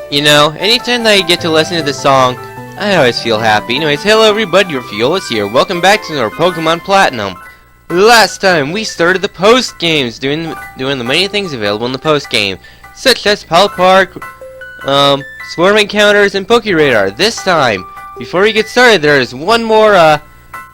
You know, anytime that I get to listen to this song, I always feel happy. Anyways, hello everybody, your Fiola's here. Welcome back to our Pokemon Platinum. Last time, we started the post games, doing the many things available in the post game, such as Pal Park, Swarm Encounters, and Pokeradar. This time, before we get started, there is one more,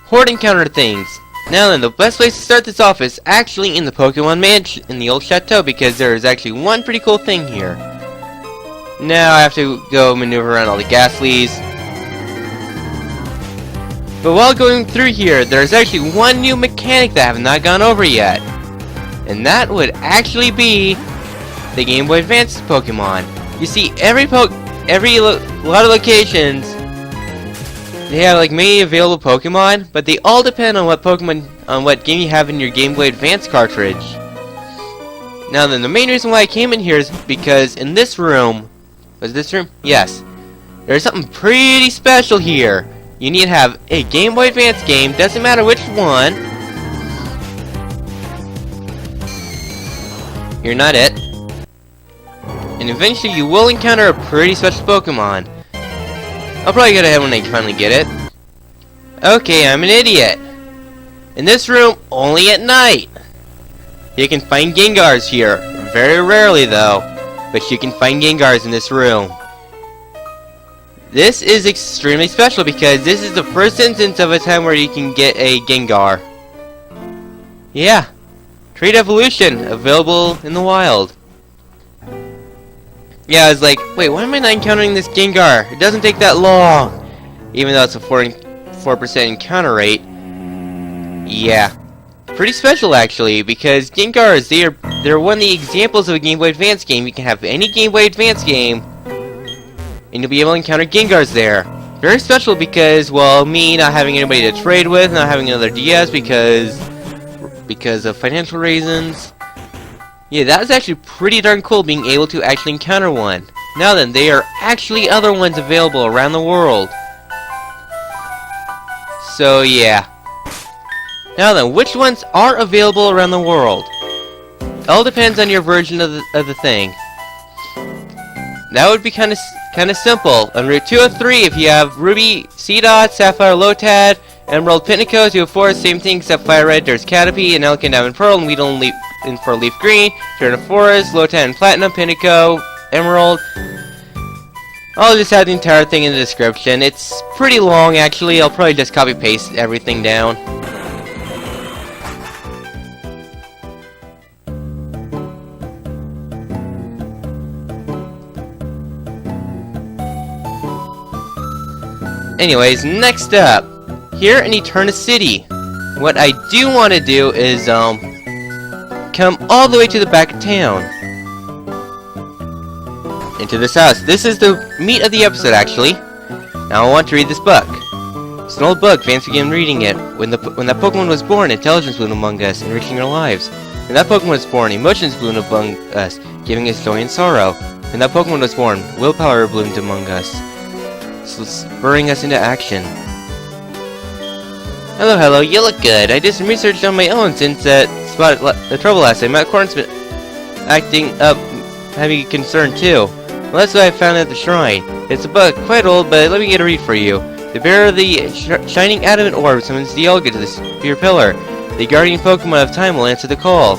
Horde Encounter things. Now then, the best place to start this off is actually in the Pokemon Mansion, in the old Chateau, because there is actually one pretty cool thing here. Now I have to go maneuver around all the Ghastlies. But while going through here, there's actually one new mechanic that I have not gone over yet. And that would actually be the Game Boy Advance Pokemon. You see, a lot of locations, they have like many available Pokemon, but they all depend on what game you have in your Game Boy Advance cartridge. Now then, the main reason why I came in here is because in this room, was this room? Yes. There's something pretty special here. You need to have a Game Boy Advance game, doesn't matter which one. You're not it. And eventually you will encounter a pretty special Pokemon. I'll probably get ahead when I finally get it. Okay, I'm an idiot. In this room, only at night. You can find Gengars here. Very rarely though. But you can find Gengars in this room. This is extremely special because this is the first instance of a time where you can get a Gengar. Yeah. Trait Evolution, available in the wild. Yeah, I was like, wait, why am I not encountering this Gengar? It doesn't take that long. Even though it's a 4% encounter rate. Yeah. Pretty special actually, because Gengars, they're one of the examples of a Game Boy Advance game. You can have any Game Boy Advance game, and you'll be able to encounter Gengars there. Very special because, well, me not having anybody to trade with, not having another DS because of financial reasons. Yeah, that was actually pretty darn cool being able to actually encounter one. Now then, there are actually other ones available around the world. So yeah. Now then, which ones are available around the world? It all depends on your version of the thing. That would be kind of simple. On Route 203, if you have Ruby, Seedot, Sapphire, Lotad, Emerald, Pinnacle, 204, same thing except Fire Red, there's Caterpie, and Elkin, Diamond, Pearl, and Weedle, and Leaf Green, Turn of Forest, Lotad, and Platinum, Pinnacle, Emerald. I'll just have the entire thing in the description. It's pretty long, actually. I'll probably just copy-paste everything down. Anyways, next up, here in Eterna City, what I do want to do is, come all the way to the back of town. Into this house. This is the meat of the episode, actually. Now I want to read this book. It's an old book, fans began reading it. When that Pokemon was born, intelligence bloomed among us, enriching our lives. When that Pokemon was born, emotions bloomed among us, giving us joy and sorrow. When that Pokemon was born, willpower bloomed among us, spurring us into action. Hello, you look good. I did some research on my own since spotted the trouble last time. Matt Corn's been acting up, having a concern too. Well, that's what I found at the shrine. It's a book, quite old, but let me get a read for you. The bearer of the shining adamant orb summons Dialga to the spear pillar. The guardian Pokemon of time will answer the call.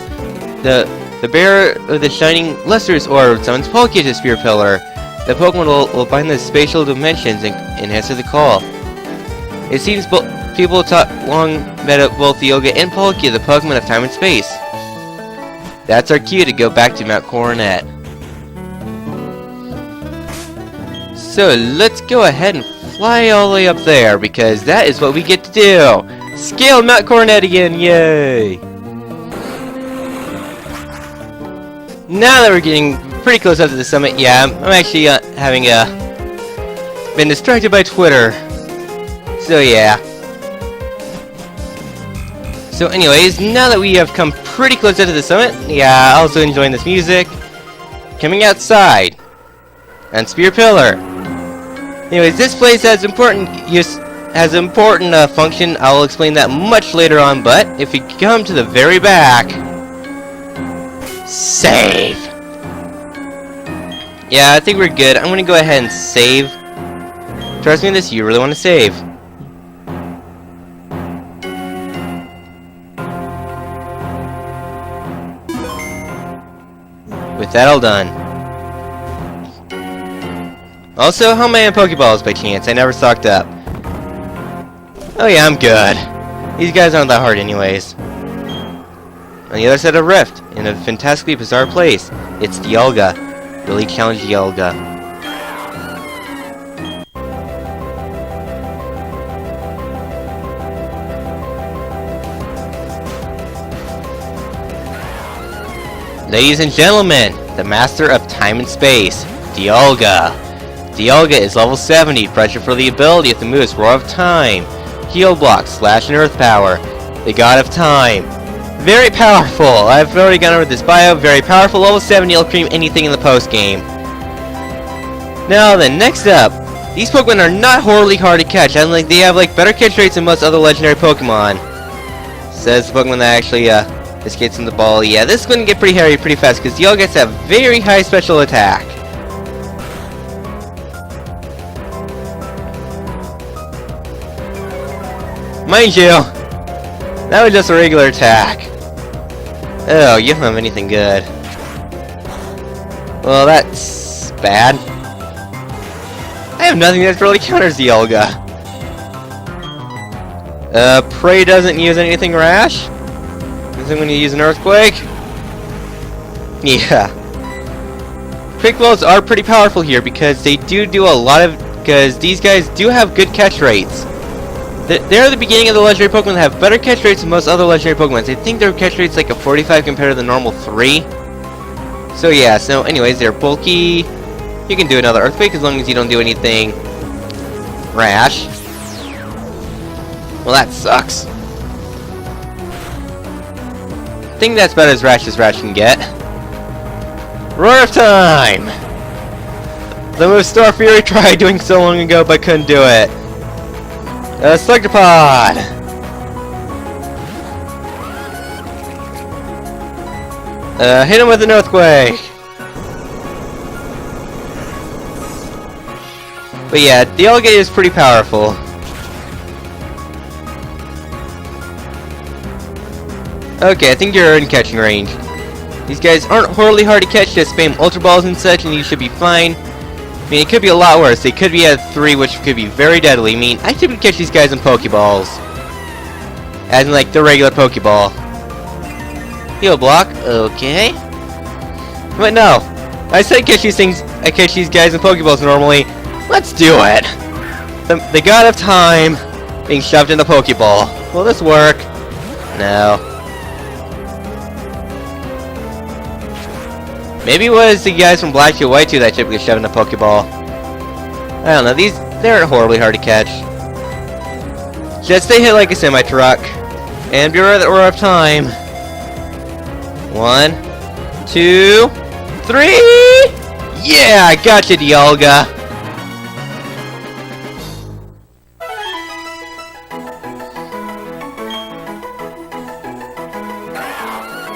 The bearer of the shining lustrous orb summons Palkia to the spear pillar. The Pokemon will bind the spatial dimensions and answer the call. It seems people long met up both Dialga and Palkia, the Pokemon of time and space. That's our cue to go back to Mount Coronet. So let's go ahead and fly all the way up there, because that is what we get to do. Scale Mount Coronet again, yay! Now that we're getting pretty close up to the summit, yeah, I'm actually been distracted by Twitter. So yeah. So anyways, now that we have come pretty close up to the summit, yeah, also enjoying this music. Coming outside. And Spear Pillar. Anyways, this place has important function. I will explain that much later on, but if we come to the very back, save. Yeah, I think we're good. I'm gonna go ahead and save. Trust me, this you really want to save. With that all done. Also, how am I in Pokeballs by chance? I never stocked up. Oh yeah, I'm good. These guys aren't that hard anyways. On the other side of Rift, in a fantastically bizarre place, it's Dialga. Really challenge Dialga. Ladies and gentlemen, the master of time and space, Dialga. Dialga is level 70, pressure for the ability with the moves Roar of Time, Heal Block, Slash and Earth Power, the God of Time. Very powerful! I've already gone over this bio, very powerful, level 70, will cream anything in the post-game. Now then, next up, these Pokemon are not horribly hard to catch, and they have better catch rates than most other legendary Pokemon. Says the Pokemon that actually escapes from the ball. Yeah, this is going to get pretty hairy pretty fast, because Dialga gets a very high special attack. Mind you, that was just a regular attack. Oh, you don't have anything good. Well, that's bad. I have nothing that really counters Dialga. Prey doesn't use anything rash? Is it going to use an Earthquake? Yeah. Quick Balls are pretty powerful here because they do a lot of... because these guys do have good catch rates. They're the beginning of the legendary Pokemon that have better catch rates than most other legendary Pokemon. I think their catch rate's like a 45 compared to the normal 3. So yeah, so anyways, they're bulky. You can do another Earthquake as long as you don't do anything rash. Well, that sucks. Thing that's about as rash can get. Roar of Time! The move Star Fury tried doing so long ago but couldn't do it. Slugterpod! Hit him with an Earthquake! But yeah, Dialga is pretty powerful. Okay, I think you're in catching range. These guys aren't horribly hard to catch, just spam Ultra Balls and such and you should be fine. I mean, it could be a lot worse. They could be at 3, which could be very deadly. I mean, I typically catch these guys in Pokeballs. As in, the regular Pokeball. Heal Block, okay. But no. I said catch these things, I catch these guys in Pokeballs normally. Let's do it! The God of Time being shoved in the Pokeball. Will this work? No. Maybe it was the guys from Black 2 White 2 that typically shove in a Pokeball. I don't know, they aren't horribly hard to catch. Just stay hit like a semi-truck. And be aware that we're out of time. 1, 2, 3! Yeah, I gotcha, Dialga!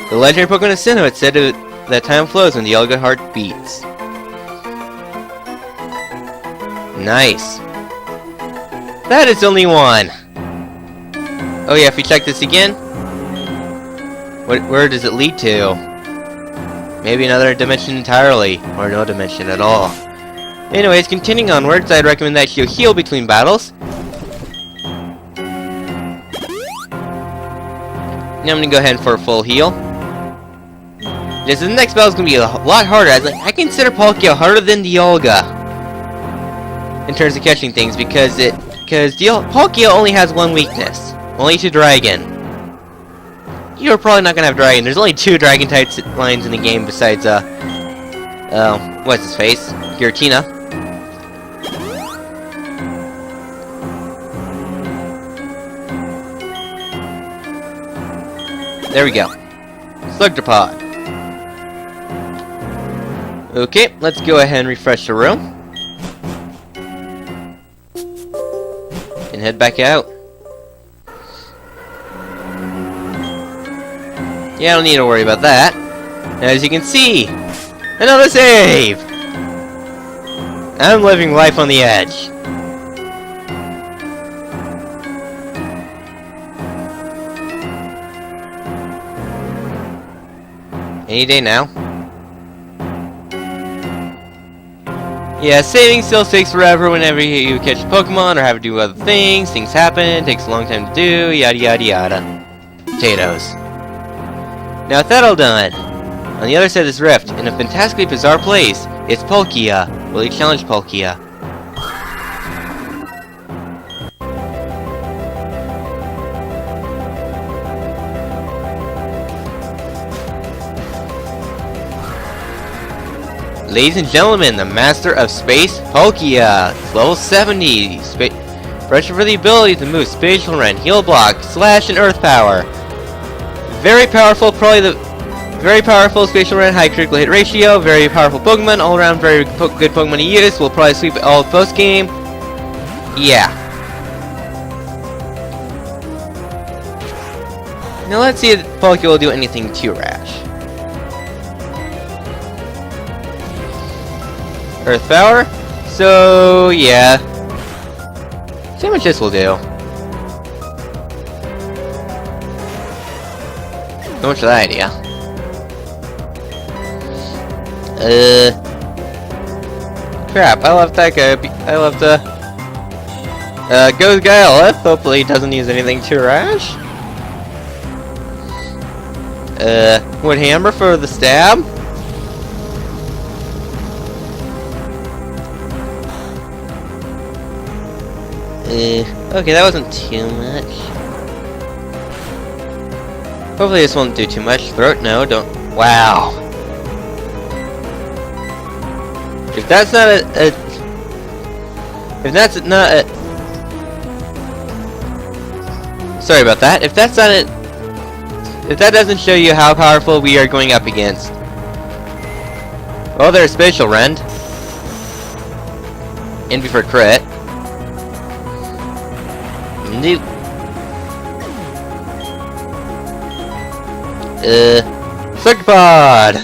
The legendary Pokemon of Sinnoh, it said that time flows when the Dialga heart beats. Nice. That is only one. Oh yeah, if we check this again, where does it lead to? Maybe another dimension entirely, or no dimension at all. Anyways, continuing onwards, I'd recommend that you heal between battles. Now I'm gonna go ahead for a full heal. This next battle is going to be a lot harder. I consider Palkia harder than Dialga in terms of catching things because Palkia only has one weakness, only to Dragon. You're probably not going to have Dragon. There's only 2 Dragon type lines in the game besides what's his face? Giratina. There we go. Slugterpod. Okay, let's go ahead and refresh the room. And head back out. Yeah, I don't need to worry about that. As you can see, another save! I'm living life on the edge. Any day now. Yeah, saving still takes forever whenever you catch a Pokemon or have to do other things. Things happen, takes a long time to do, yada yada yada. Potatoes. Now with that all done, on the other side of this rift, in a fantastically bizarre place, it's Palkia. Will you challenge Palkia? Ladies and gentlemen, the Master of Space, Palkia. It's level 70. Pressure for the ability to move Spatial Rend, Heal Block, Slash, and Earth Power. Very powerful, probably the very powerful Spatial Rend, high critical hit ratio, very powerful Pokemon, all around very good Pokemon to use. We'll probably sweep all post-game. Yeah. Now let's see if Palkia will do anything too rash. Earth Power? So, yeah. See how much this will do. So much for that idea. Crap, I left that guy. I left Ghost Guy left. Hopefully he doesn't use anything too rash. Wood Hammer for the stab? Okay, that wasn't too much. Hopefully this won't do too much. Throat? No, don't. Wow. If that's not if that's not a... Sorry about that. If that's not it... If that doesn't show you how powerful we are going up against. Well, there's Spatial Rend. In before crit. Nope. Sucker Pod!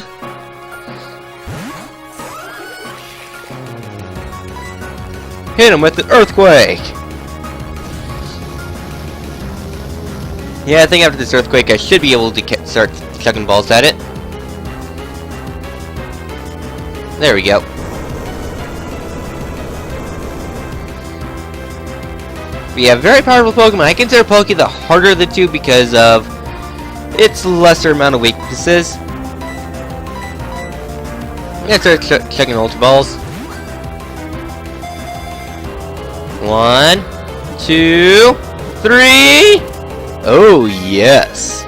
Hit him with an Earthquake! Yeah, I think after this Earthquake I should be able to start chucking balls at it. There we go. We have very powerful Pokemon. I consider Palkia the harder of the two because of its lesser amount of weaknesses. Let's start checking Ultra Balls. 1, 2, 3. Oh yes.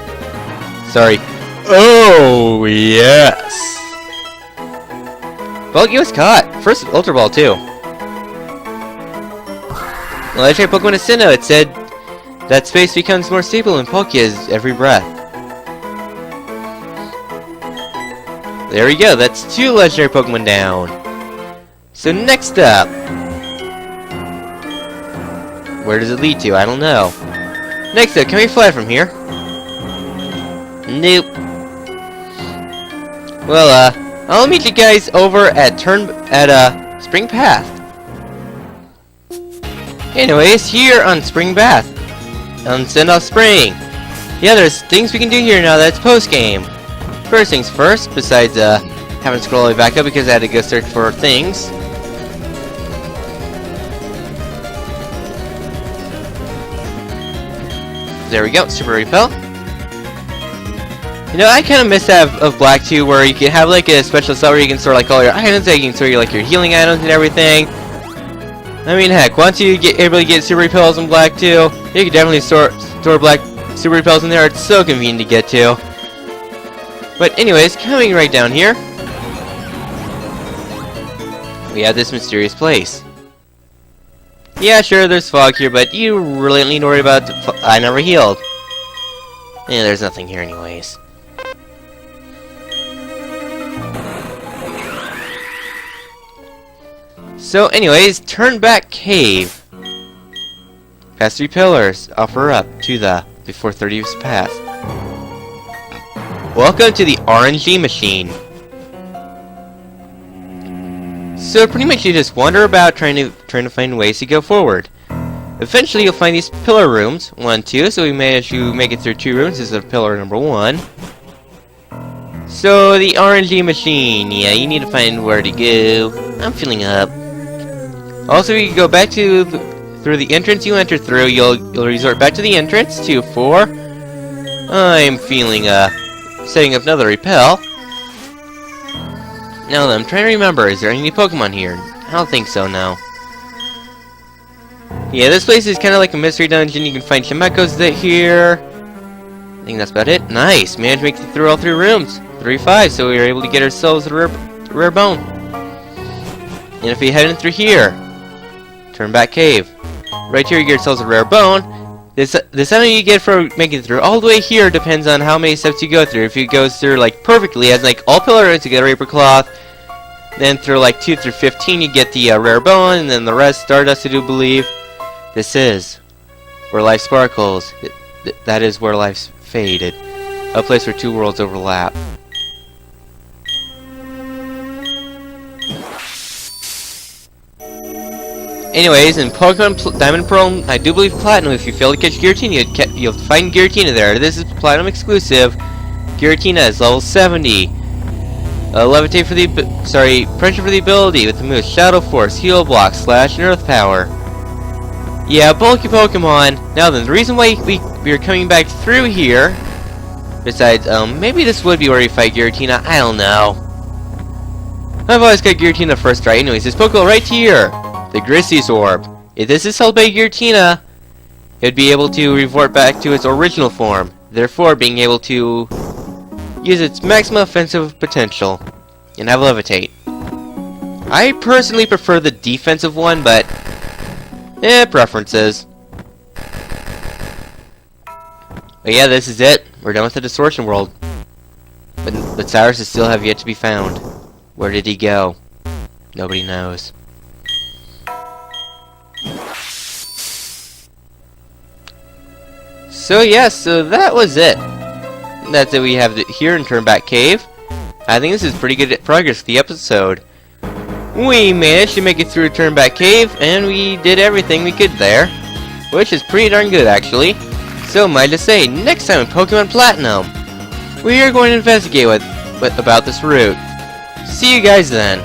Sorry. Oh yes. Palkia was caught. First Ultra Ball too. Legendary Pokemon Ascendo, it said that space becomes more stable in Palkia's every breath. There we go, that's 2 legendary Pokemon down. So next up... Where does it lead to? I don't know. Next up, can we fly from here? Nope. Well, I'll meet you guys over at Spring Path. Anyways, here on Spring Path, on Send-Off Spring. Yeah, there's things we can do here now that's post-game. First things first, besides having to scroll all the way back up because I had to go search for things. There we go, Super Repel. You know, I kind of miss that of Black 2 where you can have like a special set where you can store like all your items, you can store your healing items and everything. I mean, heck, once you get able to get Super Repels in Black 2, you can definitely store Black Super Repels in there. It's so convenient to get to. But anyways, coming right down here, we have this mysterious place. Yeah, sure, there's fog here, but you really don't need to worry about I never healed. Yeah, there's nothing here anyways. So anyways, Turnback Cave. Past 3 pillars offer up to the before 30 years pass. Welcome to the RNG machine. So pretty much you just wander about trying to find ways to go forward. Eventually you'll find these pillar rooms, 1, 2, so we managed to make it through 2 rooms. This is pillar number 1. So the RNG machine, yeah, you need to find where to go. I'm filling up. Also, you can go back to through the entrance you entered through. You'll resort back to the entrance to 4. I'm feeling setting up another repel. Now then, I'm trying to remember, is there any Pokemon here? I don't think so, no. Yeah, this place is kind of like a mystery dungeon. You can find some echoes here. I think that's about it. Nice! Managed to make it through all 3 rooms. 3, 5, so we were able to get ourselves a rare bone. And if we head in through here, turn back cave. Right here you get yourselves a rare bone. This item you get for making it through all the way here depends on how many steps you go through. If you go through like perfectly, as like all pillar rooms, you get a Reaper Cloth. Then through like 2 through 15 you get the rare bone, and then the rest Stardust, I do believe. This is where life sparkles. That is where life's faded. A place where 2 worlds overlap. Anyways, in Pokemon Diamond Pearl, I do believe Platinum, if you fail to catch Giratina, you'll find Giratina there. This is Platinum exclusive. Giratina is level 70. Levitate for the pressure for the ability with the moves Shadow Force, Heal Block, Slash, and Earth Power. Yeah, bulky Pokemon. Now then, the reason why we are coming back through here, besides, maybe this would be where we fight Giratina, I don't know. I've always got Giratina first try. Anyways, this Pokemon right here, the Gristy's Orb. If this is held by Giratina, it would be able to revert back to its original form, therefore being able to use its maximum offensive potential and have Levitate. I personally prefer the defensive one, but preferences. But yeah, this is it. We're done with the Distortion World. But Cyrus is still have yet to be found. Where did he go? Nobody knows. So yes, so that was it. That's it. We have here in Turnback Cave. I think this is pretty good progress for the episode. We managed to make it through Turnback Cave, and we did everything we could there, which is pretty darn good actually. So might I say, next time in Pokemon Platinum, we are going to investigate about this route. See you guys then.